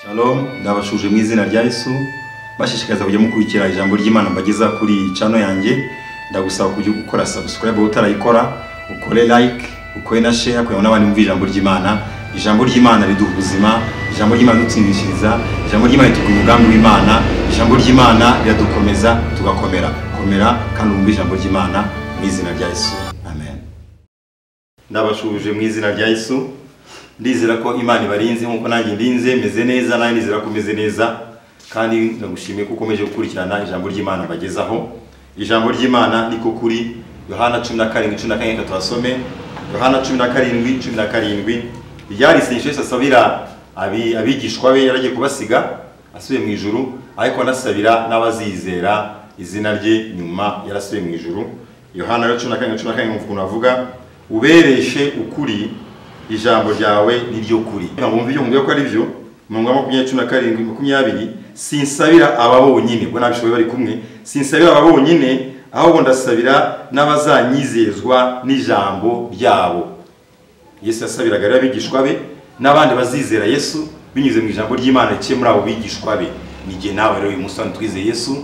Shalom, ndabashuje mu izina rya Yesu. Bashishikariza kujya mukurikira ijambo ry'Imana mbageza kuri channel yanjye. Ndagusaba kujya gukora subscribe utarayikora, ukore like, ukore na share kugira ngo n'abandi bumve ijambo ry'Imana. Ijambo ry'Imana riduha ubuzima, ijambo ry'Imana dutsindishiriza, ijambo ry'Imana ritugira umugambi w'Imana, ijambo ry'Imana riradukomeza tugakomera. Komera kandi umve ijambo ry'Imana mu izina rya Yesu. Amen. Ndabashuje mu izina rya Yesu. Ndizera ko Imana ibarinze nkuko nanjye ndinze meze neza, nawe ndizera ko meze neza, kandi ndagushimiye kuko ukomeje gukurikirana ijambo ry'Imana bagezaho. Ijambo ry'Imana niko kuri Yohana 17:14 twasome. Yohana 17:17 ryari isengesho Yesu asabira abigishwa be, yaragiye kubasiga asubiye mu ijuru, ariko anasabira n'abazizera izina rye nyuma yarasubiye mu ijuru. Yohana 17:14 ukuntu avuga, ubereshe ukuri, ijambo ryawe niryo kuri. Mwumva ibyo mvuga ko ari byo. Mu 17:20 sinsabira aba bonyine, bwo nabishoboye bari kumwe, sinsabira aba bonyine, ahubwo ndasabira n'abazanyizezwa n'ijambo ryabo. Yesu yasabiraga rero abigishwa be n'abandi bazizera Yesu binyuze mu ijambo ry'Imana riciye muri abo bigishwa be. Nige nawe rero uyu munsi twizeye Yesu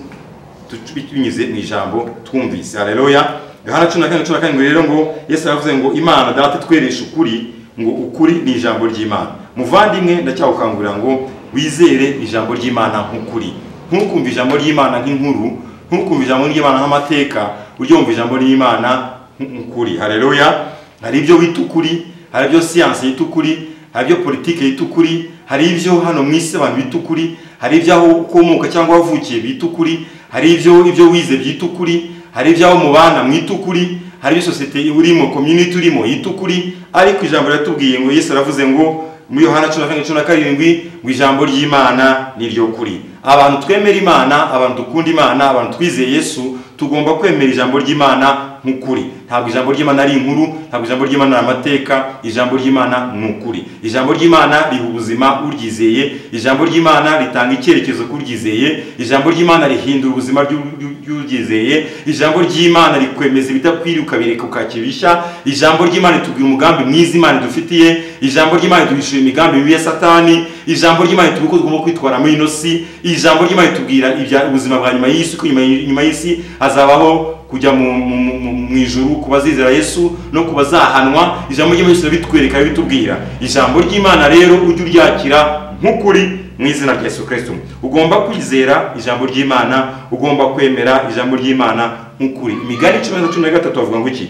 binyuze mu ijambo twumvise. Haleluya. Yohana 17:14 rero ngo Yesu yavuze ngo Imana data tweresha ukuri, ngo ukuri ni ijambo ry'Imana. Muvandimwe ndacyakangurira ngo wizere ijambo ry'Imana nk'ukuri. Ntukumva ijambo ry'Imana nk'inkuru, ntukumva ijambo ry'Imana nk'amateka, uryumva ijambo ry'Imana nk'ukuri. Haleluya. Hari ibyo wita ukuri, hari ibyo siyansi yita ukuri, hari ibyo politike yita ukuri, hari ibyo hano mu isi abantu bita ukuri, hari ibyo aho ukomoka cyangwa wavukiye bita ukuri, hari ibyo wize byita ukuri, hari ibyo aho mubana mwita ukuri, hari sosiyete urimo, community urimo yita ukuri. Ariko ijambo riratubwiye ngo Yesu aravuze ngo muri Yohana 17:17 ngo ijambo ry'Imana niryo kuri. Abantu twemera Imana, abantu dukunda Imana, abantu twizeye Yesu, tugomba kwemera ijambo ry'Imana nk'ukuri. Ntabwo ijambo ry'Imana ari inkuru, ntabwo ijambo ry'Imana ari amateka, ijambo ry'Imana ni ukuri. Ijambo ry'Imana riha ubuzima uryizeye, ijambo ry'Imana ritanga icyerekezo kuryizeye, ijambo ry'Imana rihindura ubuzima ry'uryizeye, ijambo ry'Imana rikwemeza ibidakwiriye ukabireka ukakibisha, ijambo ry'Imana ritubwira umugambi mwiza Imana dufitiye, ijambo ry'Imana ritubwira imigambi mibi ya Satani, ijambo ry'Imana ritubwira ko tugomba kwitwara muri ino si, ijambo ry'Imana ritubwira ubuzima bwa nyuma y'isi, ko nyuma y'isi hazabaho kujya mu ijuru kubazizera Yesu no kubazahanwa. Ijambo ry'Imana bitwereka bitubwira. Ijambo ry'Imana rero ujye uryakira nk'ukuri mu izina rya Yesu Kristo. Ugomba kwizera ijambo ry'Imana, ugomba kwemera ijambo ry'Imana nk'ukuri. Imigani 13:13 avuga ngo iki?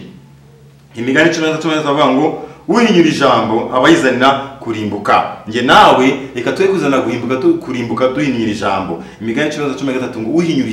Imigani 13:13 avuga ngo uhinyura ijambo abayizanira kurimbuka. Nge nawe reka twe kuzana kurimbuka duhinyura ijambo. Imigani 13:13 ngo uhinyura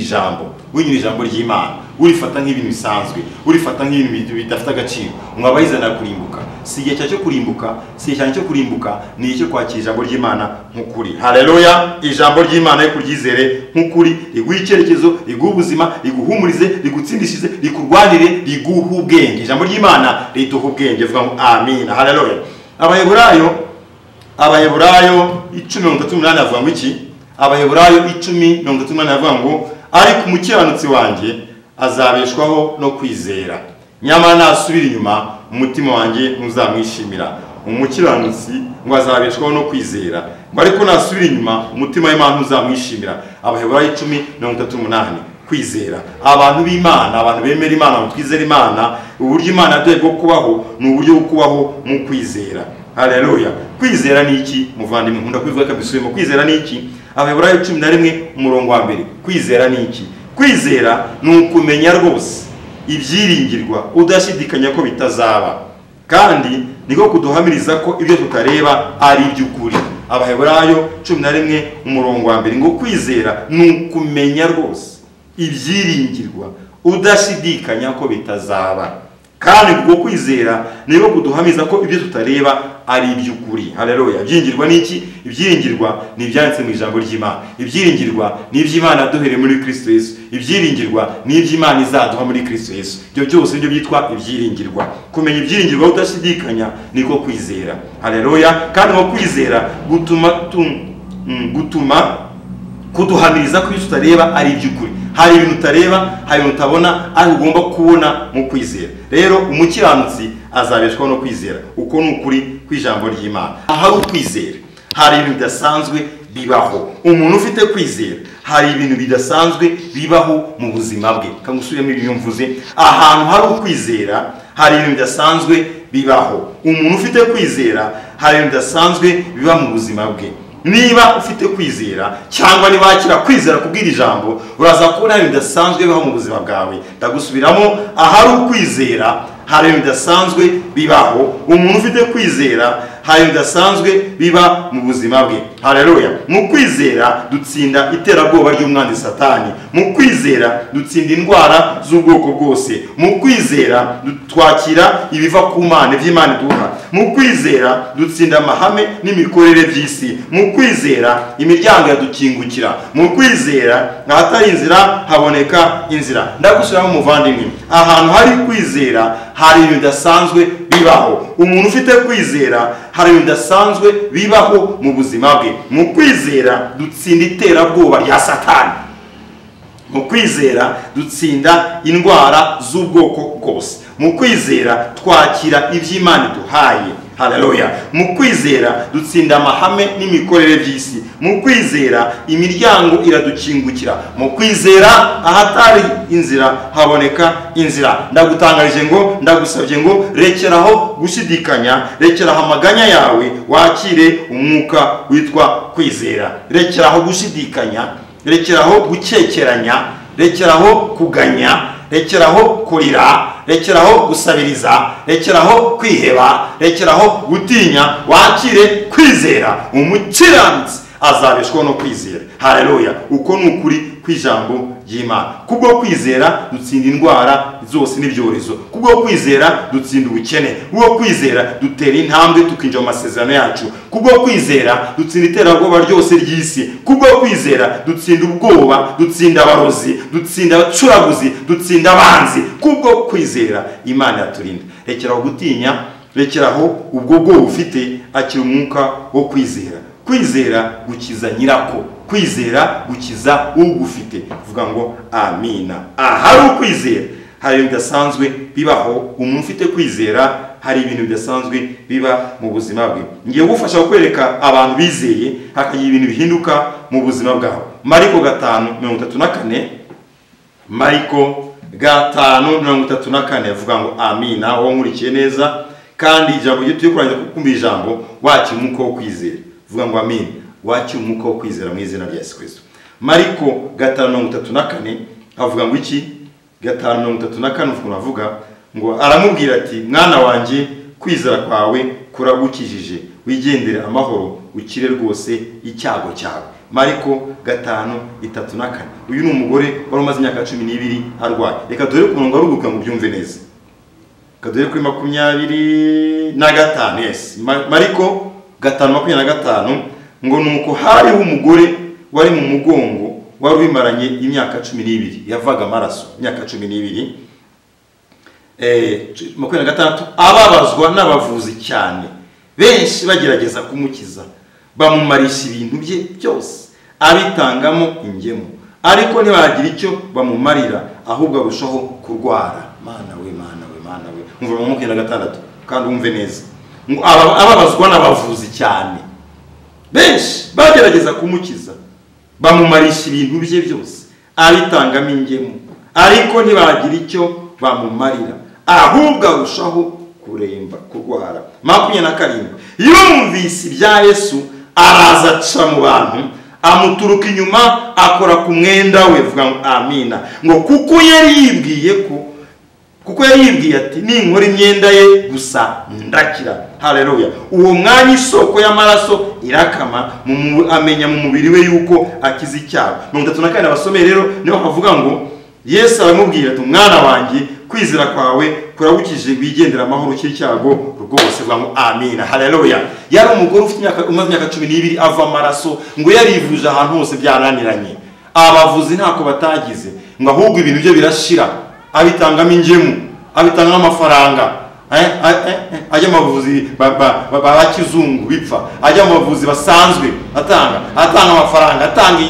ijambo ry'Imana, urifata nk'ibintu bisanzwe, urifata nk'ibintu bidafite agaciro, ngo abayizanira kurimbuka. Si igihe cyo kurimbuka, si igihe cyo kurimbuka, ni icyo kwakira ijambo ry'Imana nk'ukuri. Haleluya. Ijambo ry'Imana yo kuryizere nk'ukuri, riguha icyerekezo, riguha ubuzima, riguhumurize, rigutsindishize, rikurwanire, riguha ubwenge. Ijambo ry'Imana riduha ubwenge. Vuga ngo amen. Haleluya. Abaheburayo 10:38 avuga ngo iki? Abaheburayo 10:38 avuga ngo ariko umukiranutsi wanjye azabeshwaho no kwizera, nyamara nasubira inyuma umutima wanjye ntuzamwishimira. Umukiranutsi ngo azabeshwaho no kwizera, ngo ariko nasubira inyuma umutima w'Imana ntuzamwishimira. Abaheburayo 10:38 kwizera. Abantu b'Imana, abantu bemera Imana, abantu twizera Imana, uburyo Imana yaduhaye bwo kubaho ni uburyo bwo kubaho mu kwizera. Haleluya. Kwizera ni iki muvandimwe? Nkunda kubivuga kabisubiyemo. Kwizera ni iki? Abaheburayo 11:1. Kwizera ni iki? Kwizera ni ukumenya rwose ibyiringirwa udashidikanya ko bitazaba, kandi niko kuduhamiriza ko ibyo tutareba ari iby'ukuri. Abaheburayo 11:1 ngo kwizera ni ukumenya rwose ibyiringirwa udashidikanya ko bitazaba, kandi ubwo kwizera niko kuduhamiza ko ibyo tutareba ari iby'ukuri. Haleluya. Ibyiringirwa ni iki? Ibyiringirwa ni ibyanditse mu ijambo ry'Imana. Ibyiringirwa ni iby'Imana yaduhereye muri Kristo Yesu. Ibyiringirwa ni iby'Imana izaduha muri Kristo Yesu. Ibyo byose nibyo byitwa ibyiringirwa. Kumenya ibyiringirwa udashidikanya niko kwizera. Haleluya. Kandi ngo kwizera gutuma kuduhamiriza ko ibyo tutareba ari iby'ukuri. Hari ibintu utareba, hari ibintu utabona, ariko ugomba kubona mu kwizera. Rero umukiranutsi azabeshwaho no kwizera. Uko ni ukuri kw'ijambo ry'Imana. Ahari ukwizera hari ibintu bidasanzwe bibaho. Umuntu ufite kwizera hari ibintu bidasanzwe bibaho mu buzima bwe. Kangusubiyemo ibintu mvuze, ahantu hari ukwizera hari ibintu bidasanzwe bibaho. Umuntu ufite kwizera hari ibintu bidasanzwe biba mu buzima bwe. Niba ufite kwizera cyangwa niba wakira kwizera kubwira ijambo, uraza kubona ibintu bidasanzwe bibaho mu buzima bwawe. Ndagusubiramo, ahari ukwizera hari ibintu bidasanzwe bibaho. Umuntu ufite kwizera hari ibintu bidasanzwe biba mu buzima bwe. Haleluya. Mu kwizera dutsinda iterabwoba ry'umwanzi Satani. Mu kwizera dutsinda indwara z'ubwoko bwose. Mu kwizera twakira ibiva ku Mana, iby'Imana iduha. Mu kwizera dutsinda amahame n'imikorere by'isi. Mu kwizera imiryango yadukingukira. Mu kwizera ahatari inzira haboneka inzira. Ndagusubiramo muvandimwe, ahantu hari kwizera hari ibintu bidasanzwe bibaho. Umuntu ufite kwizera hari ibintu bidasanzwe bibaho mu buzima bwe. Mu kwizera dutsinda iterabwoba rya Satani. Mu kwizera dutsinda indwara z'ubwoko bwose. Mu kwizera twakira iby'Imana iduhaye. Haleluya. Mu kwizera dutsinda amahame n'imikorere by'isi. Mu kwizera imiryango iradukingukira. Mu kwizera ahatari inzira haboneka inzira. Ndagutangarije ngo, ndagusabye ngo, rekeraho gushidikanya, rekeraho amaganya yawe, wakire umwuka witwa kwizera. Rekeraho gushidikanya, rekeraho gukekeranya, rekeraho kuganya, rekeraho kurira, rekeraho gusabiriza, rekeraho kwiheba, rekeraho gutinya, wakire kwizera. Umukiranutsi azabeshwaho no kwizera. Haleluya. Uko ni ukuri kw'ijambo ry'Imana. Kubwo kwizera dutsinda indwara zose n'ibyorezo. Kubwo kwizera dutsinda ubukene. Kubwo kwizera dutera intambwe tukinjira mu masezerano yacu. Kubwo kwizera dutsinda iterabwoba ryose ry'isi. Kubwo kwizera dutsinda ubwoba, dutsinda abarozi, dutsinda abacuraguzi, dutsinda abanzi. Kubwo kwizera Imana yaturinda. Rekeraho gutinya, rekeraho ubwo bwoba ufite, akira umwuka wo kwizera. Kwizera gukiza nyirako. Kwizera gukiza ugufite. Vuga ngo amina. Ahari ukwizera hari ibintu bidasanzwe bibaho. Umuntu ufite kwizera hari ibintu bidasanzwe biba mu buzima bwe. Ngiye gufasha kukwereka abantu bizeye hakagira ibintu bihinduka mu buzima bwabo. Mariko 5:34. Mariko 5:34 avuga ngo amina. Wowe nkurikiye neza kandi ijambo ryo tuye kurangiza kukumva ijambo, wakira umwuka wo kwizera. Vuga ngo amina. Wakira umwuka wo kwizera mu izina rya Yesu Kristo. Mariko 5:34 avuga ngo iki? 5:34 avuga ngo, aramubwira ati, mwana wanjye, kwizera kwawe kuragukijije, wigendere amahoro, ukire rwose icyago cyawe. Mariko 5:34. Uyu ni umugore wari umaze imyaka 12 arwaye. Reka dore ku murongo aruguka ngo byumve neza. Reka dore kuri 25. Yes. Mariko 5:25 ngo, nuko hariho umugore wari mu mugongo wari wimaranye imyaka 12, yavaga amaraso imyaka 12. 26 ababazwa n'abavuzi cyane, benshi bagerageza kumukiza, bamumarisha ibintu bye byose, abitangamo ingemu, ariko ntibagira icyo bamumarira, ahubwo arushaho kurwara. Mana we, Mana we, Mana we. Umva mu 26 kandi umve neza. Ngo ababazwa n'abavuzi cyane, benshi bagerageza kumukiza, bamumarisha ibintu bye byose, abitangamo ingemu, ariko ntibagira icyo bamumarira, ahubwo arushaho kuremba, kurwara. 27 yumvise ibya Yesu, araza aca mu bantu, amuturuka inyuma, akora ku mwenda we. Vuga ngo amina. Ngo kuko yari yibwiye ati, ninkora imyenda ye gusa ndakira. Haleluya. Uwo mwanya isoko y'amaraso irakama, amenya mu mubiri we yuko akiza icyago. 34 abasomeye rero niho havuga ngo, Yesu aramubwira ati, mwana wanjye, kwizera kwawe kuragukije, wigendera amahoro, ukira icyago rwose. Vuga ngo amina. Haleluya. Yari umugore ufite umaze imyaka 12 ava amaraso, ngo yarivuje ahantu hose byarananiranye, abavuzi ntako batagize, ngo ahubwo ibintu bye birashira, abitangamo ingemu, abitangamo amafaranga. Ajya amavuzi bakizungu bipfa, ajya amavuzi basanzwe atanga amafaranga, atanga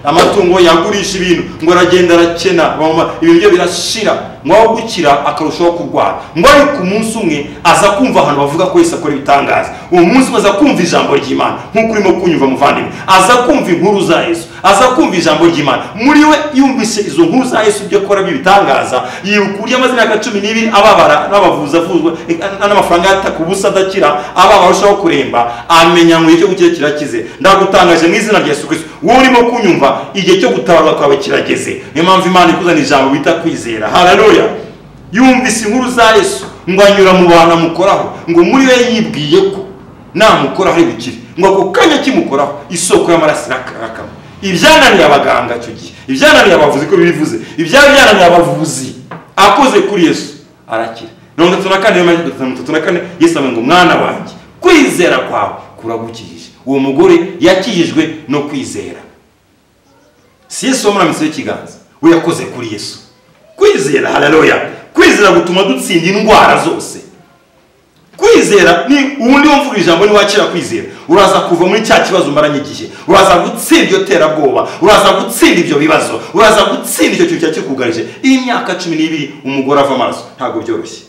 amatungo, yagurisha ibintu, ngo aragenda arakena, ibintu bye birashira. ngo gukira akarushaho kurwara, ngo ariko umunsi umwe aza kumva ahantu bavuga ko Yesu akora ibitangaza. Uwo munsi aza kumva ijambo ry'Imana nk'uko urimo kunyumva muvandimwe, aza kumva inkuru za Yesu, aza kumva ijambo ry'Imana. Muri we yumvise izo nkuru za Yesu byo akora by'ibitangaza, yikurya amazina ya 12 ababara n'abavuza avuzwa n'amafaranga yatakubusa adakira, ababa barushaho kuremba, amenya ngo icyo gukira kirakize. Ndagutangaje mu izina rya Yesu Kristo, wowe urimo kunyumva, igihe cyo gutabarwa kwawe kirageze. Niyo mpamvu Imana ikuzana ijambo bita kwizera. Haleluya. Yumvise inkuru za Yesu, ngo anyura mu bantu amukoraho, ngo muri we yibwiye ko namukoraho ari bukire, ngo ako kanya kimukoraho isoko y'amaraso irakaraka. Ibyananiye abaganga cyo gihe, ibyananiye abavuzi ko bibivuze, ibyananiye abavuzi akoze kuri Yesu arakira. None tunakane Yesu amenye ngo mwana wanjye, kwizera kwawe kuragukijije. Uwo mugore yakijijwe no kwizera. Si Yesu wamuramitse ikiganza, we yakoze kuri Yesu. Kwizera, haleluya. Kwizera gutuma dutsinda indwara zose. Kwizera ni ubundi wumvuga ijambo ni wakira kwizera, uraza kuva muri cya kibazo mbaranye igihe, uraza gutsinda iyo terabwoba, uraza gutsinda ibyo bibazo, uraza gutsinda icyo kintu cyakikugarije. Iyi myaka 12 umugore ava amaraso ntabwo byoroshye,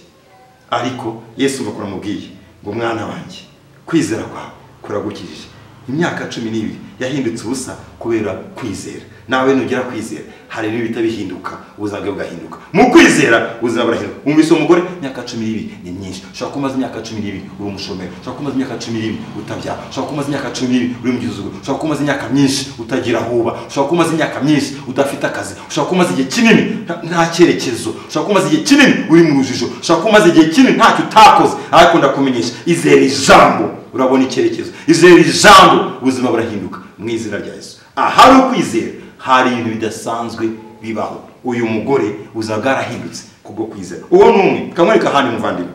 ariko Yesu bakora mubwiye ngo mwana wanjye, kwizera kwawe kuragukijije. Imyaka 12 yahindutse ubusa kubera kwizera. Nawe nugira kwizera, hari ibintu bitabihinduka, ubuzima bwahinduka. Mu kwizera ubuzima burahinduka. Umvise umugore, imyaka 12 ni myinshi. Ushaka kumaza imyaka 12 uri umushomeri, ushaka kumaza imyaka 12 utabyara, ushaka kumaza imyaka 12 uri mu gihugu, ushaka kumaza imyaka myinshi utagira huba, ushaka kumaza imyaka myinshi udafite akazi, ushaka kumaza igihe kinini nta cyerekezo, ushaka kumaza igihe kinini uri mu rujijo, ushaka kumaza igihe kinini ntacyo utakoze. Ariko ndakumenyesha, izera ijambo urabona icyerekezo, izera ijambo ubuzima burahinduka mu izina rya Yesu. Ahari ukwizera hari ibintu bidasanzwe bibaho. Uyu mugore uzagara-hindutse kubwo kwizera. Uwo numwe kamwereka handi muvandimwe,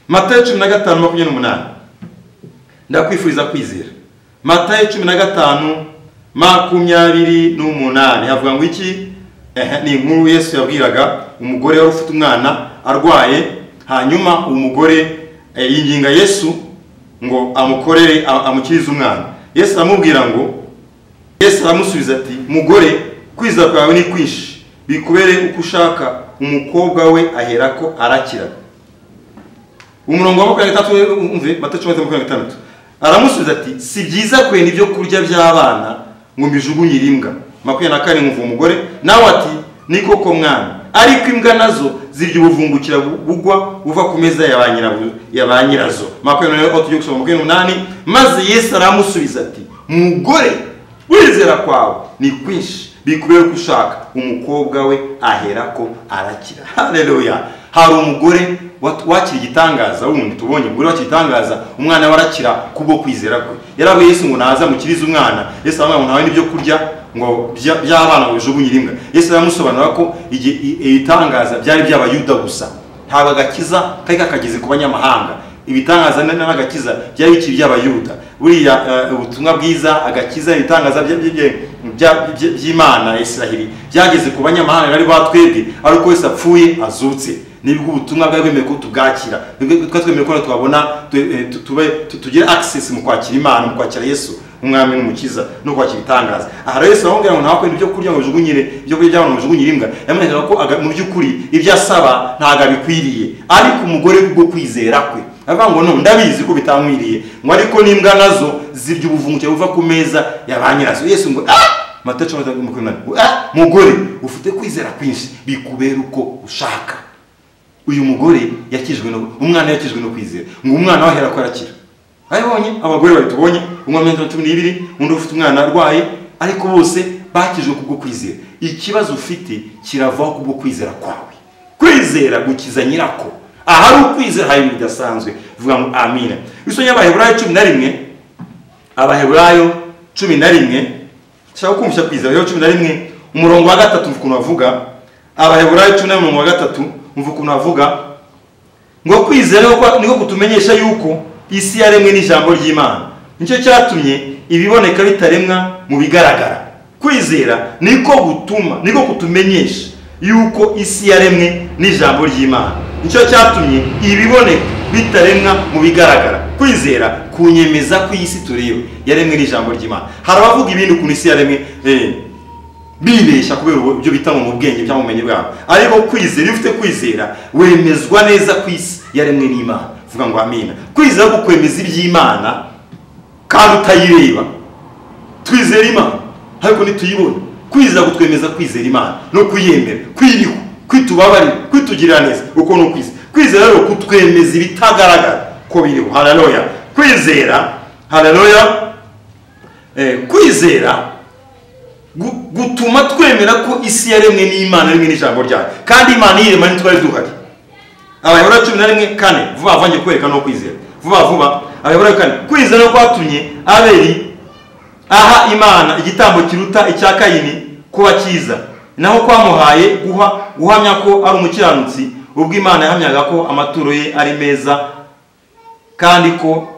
Matayo 15:28. Ndakwifuriza kwizera. Matayo 15:28 havuga ngo iki? Ni inkuru Yesu yabwiraga umugore wari ufite umwana arwaye, hanyuma umugore yinginga Yesu ngo amukorere amukirize umwana. Yesu aramubwira ngo, Yesu aramusubiza ati, mugore, kwizera kwawe ni kwinshi, bikubere uko ushaka, umukobwa we aherako arakira. Umurongo wa 23 umve, Matayo 15:26. Aramusubiza ati, si byiza kwenda ibyo kurya by'abana ngo mbijugunyire imbwa. 24 umva umugore nawe ati, ni koko mwana, ariko imbwa nazo zirya ubuvungukira bugwa buva ku meza ya ba nyirazo. 28 maze Yesu aramusubiza ati, mugore, kwizera kwawe ni kwinshi, bikubere uko ushaka, umukobwa we aherako arakira. Haleluya. Hari umugore wakira igitangaza, wundi tubonye umugore wakira igitangaza, umwana we arakira kubwo kwizera kwe. Yarawe Yesu ngo naza mukirize umwana. Yesu aramubwira ngo ntawe n'ibyo kurya ngo by'abana ngo bijugunyire imbwa. Yesu aramusobanura ko ibitangaza byari by'abayuda gusa, ntabwo agakiza kari kakageze ku banyamahanga. Ibitangaza n'agakiza byari bikiri by'abayuda. Buriya ubutumwa bwiza, agakiza, ibitangaza by'Imana Isiraheli byageze ku banyamahanga bari batwebwe, ariko Yesu apfuye azutse. Nibwo ubutumwa bwa bwemeye ko tubwakira, twemeye ko twabona tugire access mu kwakira Imana, mu kwakira Yesu umwami n'umukiza no kwakira ibitangaza. Aha Yesu aramubwira ngo ntakwenda ibyo kurya ngo bijugunyire, ibyo kurya by'abantu bijugunyire imbwa. Yamenyesha ko mu by'ukuri ibyo asaba ntago bikwiriye, ariko umugore kubwo kwizera kwe avuga ngo no, ndabizi ko bitamwiriye, ngo ariko n'imbwa nazo zirya ubuvungukira buva ku meza ya ba nyirazo. Yesu ngo Matayo 15:28, mugore, ufite kwizera kwinshi, bikubera uko ushaka. Uyu mugore yakijwe no umwana yakijwe no kwizera, ngo umwana wahera ko arakira. Ayibonye abagore bari tubonye, umwana wa 12 undi ufite umwana arwaye, ariko bose bakijwe kubwo kwizera. Ikibazo ufite kiravaho kubwo kwizera kwawe. Kwizera gukiza nyirako. Ahari ukwizera hari bidasanzwe. Vuga ngo amina. Bisonye Abaheburayo 11, Abaheburayo 11, cyangwa kumvisha kwizera yo 11 umurongo wa 3 mvukuno bavuga. Abaheburayo 11 umurongo wa 3 mvukuno bavuga ngo kwizera niko kutumenyesha yuko isi yaremwe n'ijambo ry'Imana, nicyo cyatumye ibiboneka bitaremwa mu bigaragara. Kwizera niko kutumenyesha yuko isi yaremwe n'ijambo ry'Imana, nicyo cyatumye ibiboneka bitaremwa mu bigaragara. Kwizera kunyemeza ko isi tureba yaremwe n'ijambo ry'Imana. Harabavuga ibindi ku isi yaremwe bibeshya kubera ibyo bita mu bwenge cyangwa mu bumenyi bwabo. Ariko kwizera, iyo ufite kwizera wemezwa neza ku isi yaremwe n'Imana. Vuga ngo amina. Kwizera gukwemeza iby'Imana kandi utayireba. Twizera Imana ariko ntituyibona. Kwizera gutwemeza kwizera Imana no kuyemera, kwiriho, kwitubabarira, kwitugirira neza, uko no kwizera. Kwizera rero kutwemeza ibitagaragara ko biriho. Haleluya. Kwizera, haleluya, kwizera gutuma twemera ko isi yaremwe n'Imana rimwe n'ijambo ryayo, kandi Imana yirema ntitwari duhari. Abayobora 11:4 vuba vange kwereka no kwizera vuba Abayobora 4 kwizera kwatumye Abeli aha Imana igitambo kiruta icya Kayini kuba cyiza, naho kwamuhaye guhamya ko ari umukiranutsi ubwo Imana yahamyaga ko amaturo ye ari meza, kandi ko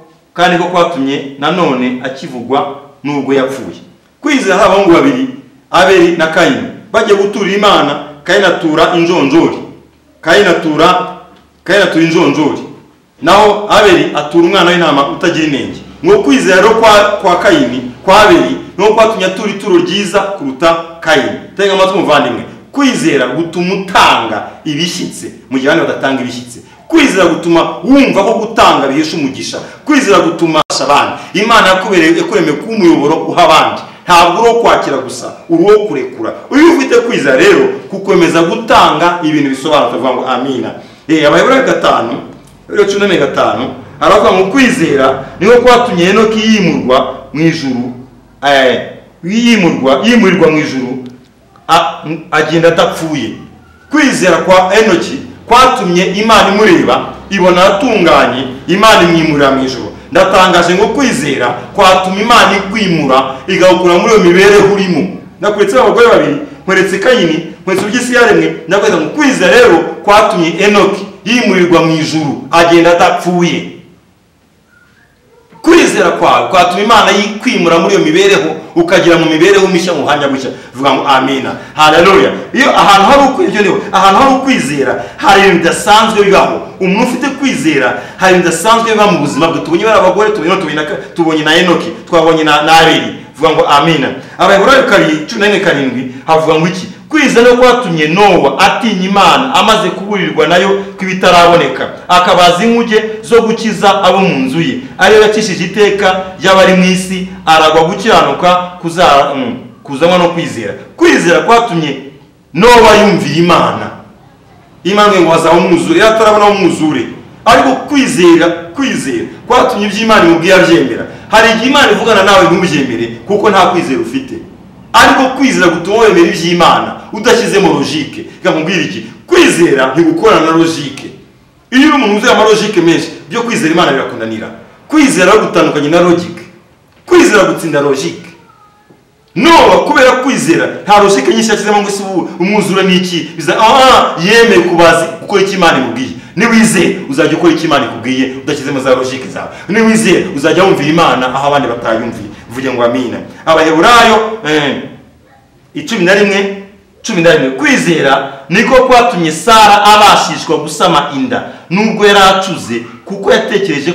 kwatumye nanone akivugwa nubwo yapfuye. Kwizera abahungu babiri Abeli na Kayini bagiye gutura Imana. Kayini atura injonjori, injonjori, naho Abeli atura umwana w'intama utagira inenge. Ngo kwizera rero kwa Kayini, kwa Abeli no kwatumye atura ituro ryiza kuruta Kayini. Tenga amatwi muvandimwe, kwizera gutuma utanga ibishyitse mu gihe abandi badatanga ibishyitse. Kwizera gutuma wumva ko gutanga bihesha umugisha. Kwizera gutuma abandi Imana yakuremeye ku muyoboro uha abandi, ntabwo uri kwakira gusa, uri wo kurekura. Uyu ufite kwizera rero kukwemeza gutanga ibintu bisobanutse. Vuga ngo amina. Abayobora 5:15 aravuga ngo kwizera niho kwatumye Henoki yimurwa mu ijuru, yimurirwa mu ijuru agenda atapfuye. Kwizera kwa Henoki kwatumye Imana imureba ibona atunganye, Imana imwimurira mu ijuru. Ndatangaje ngo kwizera kwatuma Imana ikwimura igakura muri iyo mibereho urimo. Nakuretse abagore babiri, nkweretse Kayini, nkweretse ubw'isi yaremwe. Ndakweza ngo kwizera rero kwatumye Henoki yimurirwa mu ijuru agenda atapfuye. Kwizera kwawe kwatuma Imana yikwimura muri iyo mibereho ukagira mu mibereho mishya mu hanya bushya. Vuga ngo amina. Haleluya. Iyo ahantu hari ukwizera hari ibintu bidasanzwe bibaho. Umuntu ufite kwizera hari ibintu bidasanzwe biba mu buzima bwe. Tubonye abagore, tubonye na Henoki, twabonye na Abeli. Vuga ngo amina. Abayobora 11:7 havuga ngo iki? Kwizera no kwatumye Nowa atinya Imana amaze kuburirwa nayo kwibitaraboneka, akabaza inkuge zo gukiza abo mu nzu ye. Ariyo yakishije iteka y'abari mu isi, aragwa gukiranuka kuzanwa no kwizera. Kwizera kwatumye Nowa yumvira Imana. Imana ngo azaba umwuzure, yatarabona umwuzure. Ariko kwizera kwatumye iby'Imana imubwiye abyemera. Hari igihe Imana ivugana nawe ntubyemere kuko nta kwizera ufite. Ariko kwizera gutuma wemera iby'Imana udashyizemo logike. Ngamubwira iki? Kwizera ntigukorana na logike. Iyo uri umuntu uzi amalogike menshi, byo kwizera Imana birakunanira. Kwizera gutandukanye na logike. Kwizera gutsinda logike. Nowa kubera kwizera nta logike nyinshi yashyizemo ngo isi umwuzure n'iki biza yemeye kubazi gukora icyo Imana imubwiye. Niwizeye uzajya ukora icyo Imana ikubwiye udashyizemo za logike zawe. Niwizeye uzajya wumvira Imana aho abandi batayumviye. Vuge ngo amina. Abaheburayo 11:11 kwizera niko kwatumye Sara abashishwa gusama inda nubwo yaracuze, kuko yatekereje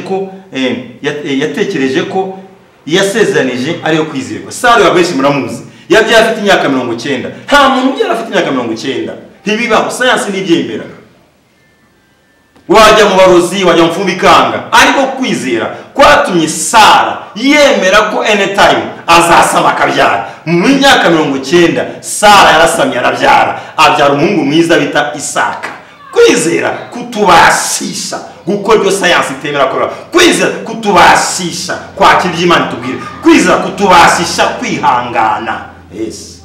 ko yasezanije ariyo kwizerwa. Sara yabenshi muramuzi, yabyaye afite imyaka 90. Nta muntu ubyara afite imyaka 90. Ntibibaho, sayansi n'ibyemera. Wajya mu barozi, wajya mu mfumbikanga. Ariko kwizera kwatumye Sara yemera ko anytime azasama akabyara. Mu myaka 90 Sara yarasamye arabyara, abyara umuhungu mwiza bita Isaka. Kwizera kutubashisha gukora ibyo sayansi itemera gukora. Kwizera kutubashisha kwakira iby'Imana itubwira. Kwizera kutubashisha kwihangana. Yes.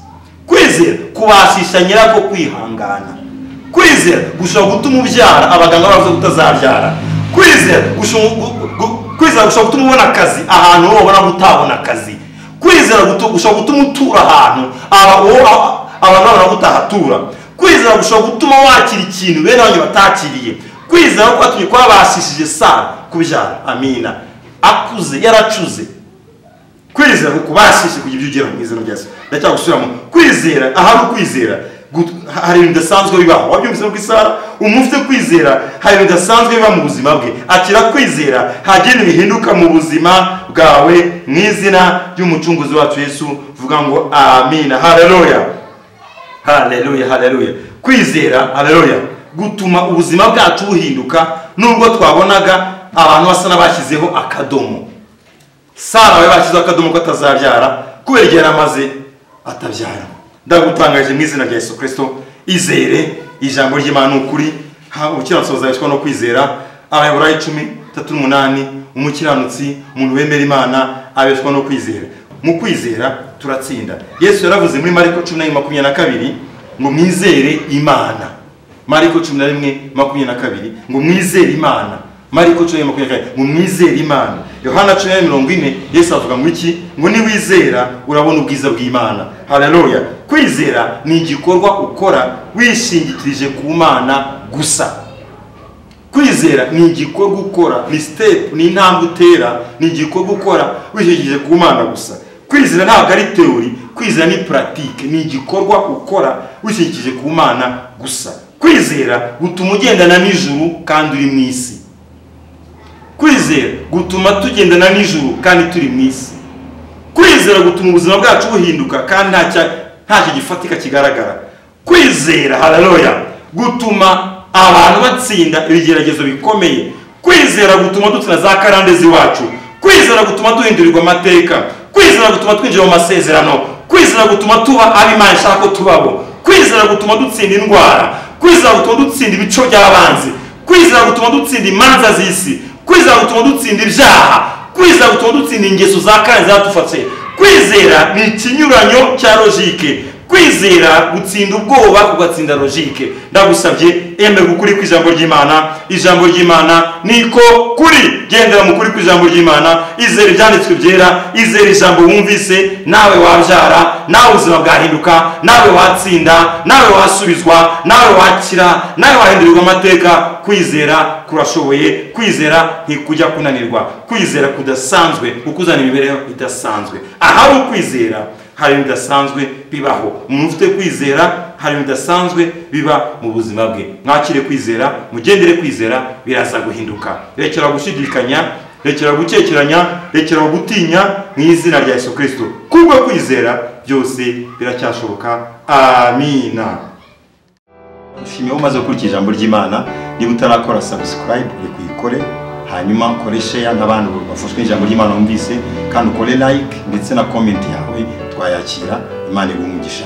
Kwizera kubashisha nyirako kwihangana. Kwizera gushobora gutuma ubyara abaganga bavuze kutazabyara. Kwizera gushobora gutuma ubona akazi ahantu wowe ubona gutabona akazi. Kwizera gushobora gutuma utura ahantu abantu babona gutahatura. Kwizera gushobora gutuma wakira ikintu bene wanyu batakiriye. Kwizera kwatumye kwabashishije Sara kubyara. Amina. Akuze, yaracuze. Kwizera kubashishe kugira ibyo ugera mu izina rya Yesu. Ndacyagusubiramo. Kwizera, ahari ukwizera hari ibintu bidasanzwe bibaho. Wabyumvise ko Sara umufite kwizera hari ibintu bidasanzwe biba mu buzima bwe. Akira kwizera hagenda bihinduka mu buzima bwawe mu izina ry'umucunguzi wacu Yesu. Vuga ngo amina. Haleluya. Haleluya, haleluya. Kwizera, haleluya, gutuma ubuzima bwacu buhinduka nubwo twabonaga abantu basa n'abashyizeho akadomo. Sara we bashyizeho akadomo ko atazabyara kubera igihe yaramaze atabyara. Ndagutangaje mu izina rya Yesu Kristo, izere ijambo ry'Imana ukuri, ubukiranutsi buzabeshwa no kwizera. Abayobora 10:38, umukiranutsi, umuntu wemera Imana abeshwa no kwizera. Mu kwizera turatsinda. Yesu yaravuze muri Mariko 11:22 ngo mwizere Imana. Mariko 11:22 ngo mwizere Imana. Mariko 11:22 ngo mwizere Imana. Yohana 10:40 Yesu avuga ngo iki? Ngo ni wizera urabona ubwiza bw'Imana. Haleluya. Kwizera ni igikorwa ukora wishingikirije ku Mana gusa. Kwizera ni igikorwa ukora, ni step, ni intambwe utera, ni igikorwa ukora wishingikirije ku Mana gusa. Kwizera ntabwo ari theory, kwizera ni pratique, ni igikorwa ukora wishingikirije ku Mana gusa. Kwizera gutuma ugendana n'ijuru kandi uri mu isi. Kwizera gutuma tugendana n'ijuru kandi turi mu isi. Kwizera gutuma ubuzima bwacu buhinduka kandi ntacyo gifatika kigaragara. Kwizera, haleluya, gutuma abantu batsinda ibigeragezo bikomeye. Kwizera gutuma dutsinda za karande ziwacu. Kwizera gutuma duhindurirwa amateka. Kwizera gutuma twinjira mu masezerano. Kwizera gutuma tuba ab'Imana ishaka ko tubabo. Kwizera gutuma dutsinda indwara. Kwizera gutuma dutsinda ibico by'abanzi. Kwizera gutuma dutsinda imanza z'isi. Kwizera gutuma dutsinda ibyaha. Kwizera gutuma dutsinda ingeso za karande zatufatse. Kwizera ni ikinyuranyo cya logike. Kwizera gutsinda ubwoba kugatsinda logike. Ndagusabye emera ukuri kw'ijambo ry'Imana. Ijambo ry'Imana niko kuri. Gendera mu kuri kw'ijambo ry'Imana. Izere ibyanditswe byera, izere ijambo wumvise, nawe wabyara, nawe ubuzima bwahinduka, nawe watsinda, nawe wasubizwa, nawe wakira, nawe wahindurirwa amateka. Kwizera kurashoboye, kwizera ntikujya kunanirwa, kwizera kudasanzwe kukuzana imibereho idasanzwe. Ahari ukwizera hari bidasanzwe bibaho. Umuntu ufite kwizera hari bidasanzwe biba mu buzima bwe. Mwakire kwizera, mugendere kwizera, biraza guhinduka. Rekera gushidikanya, rekera gukekeranya, rekera gutinya mu izina rya Yesu Kristo. Kubwo kwizera byose biracyashoboka. Amina. Ushimiye umaze gukurikira ijambo ry'Imana. Niba utarakora subscribe kuyikore, hanyuma ukore share n'abantu bafashwe ijambo ry'Imana wumvise, kandi ukore like ndetse na comment yawe twayakira. Imana iguhe umugisha.